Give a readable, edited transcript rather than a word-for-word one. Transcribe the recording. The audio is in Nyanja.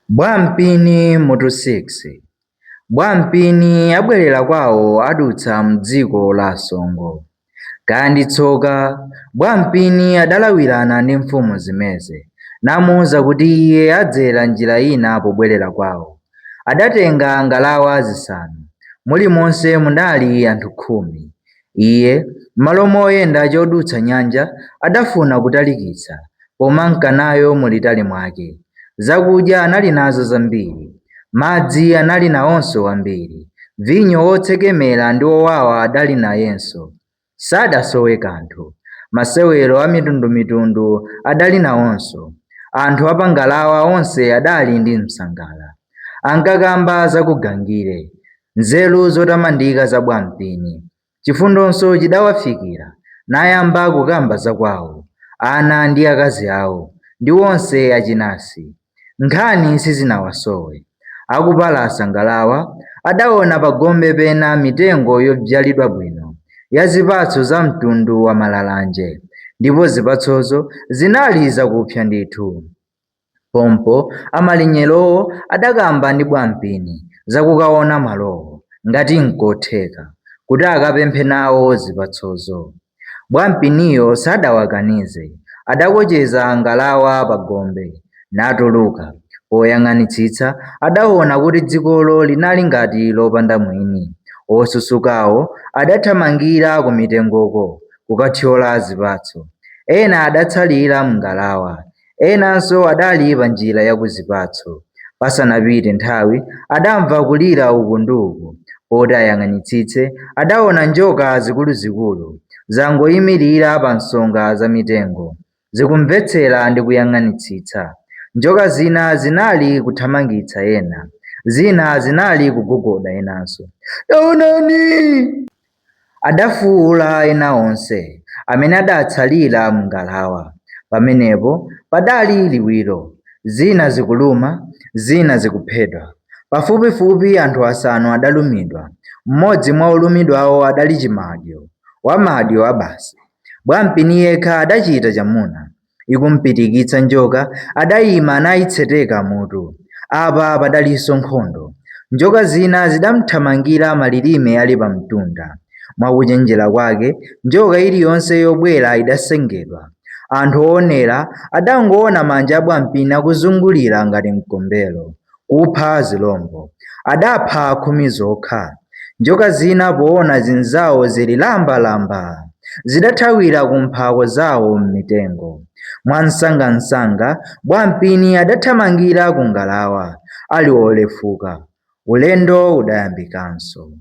Bwampini mutu 6. Bwampini abwerera kwawo adutsa m'dziko la Songo. Kandi tsoka Bwampini adalawirana ndi mfumu zimeze, namuwuza kuti iye adzera njira ina pobwerera kwawo. Adatenga ngalawa zisanu, mulimonse munali anthu 10. Iye m'malo moyenda chodutsa nyanja adafuna kutalikitsa, pomanka nayo mulitali mwake. Zakudya anali nazo zambiri, madzi anali nawonso ambiri, vinyo wotsekemera ndi wowawa adali nayenso. Sadasowe kanthu. Masewero a mitundumitundu adali nawonso. Anthu apangalawa onse adali ndi msangala. Ankakamba zakugangire, nzeru zotamandika za Bwampini. Chifundonso chidawafikira, nayamba kukamba zakwawo, ana ndi akazi awo, ndi onse achinasi. Nkhani sizinawasowe. Akupalasa ngalawa, adaona pagombe pena mitengo yodzalidwa bwino, ya zipatso za mtundu wa malalanje, ndipo zipatsozo zinali zakupsa ndithu. Pompo amalinyerowo adakamba ndi Bwampini zakukaona malowo, ngati nkotheka, kuti akapemphe nawo zipatsozo. Bwampiniyo sadawakanize, adakocheza ngalawa pagombe, natuluka. Poyang'anitsitsa adaona kuti dzikolo linali ngati lopanda mwini. Osusukawo adathamangira ku mitengoko kukathyola zipatso. Ena adatsalira m'ngalawa, enanso adali pa njira ya ku zipatso. Pasanapite nthawi adamva kulira uku ndi uku. Poti ayang'anitsitse adaona njoka zikuluzikulu zangoyimirira pa nsonga za mitengo, zikumvetsera ndi kuyang'anitsitsa. Njoka zina zinali kuthamangitsa ena, zina zinali kugogoda enanso. "Taonani!" adafuwula ena onse amene adatsalira m'ngalawa. Pamenepo padali liwiro, zina zikuluma, zina zikuphedwa. Pafupifupi anthu asanu adalumidwa. Mmodzi mwa olumidwawo adali chimadyo, wamadyo abasi. Bwampini yekha adachita chamuna. Ikumpitikitsa njoka adayima nayitseteka mutu. Apa padalinso nkhondo. Njoka zina zidamthamangira malilime ali pamtunda. Mwakuchenjera kwake, njoka iliyonse yobwera idasengedwa. Anthu oonera adangoona manja a Bwampini akuzungulira ngati mkombero, kupha zilombo. Adapha 10 zokha. Njoka zina poona zinzawo zili lambalamba, zidathawira ku mphako zawo m'mitengo. Mwansangansanga Bwampini adathamangira ku ngalawa, ali olefuka. Ulendo udayambikanso.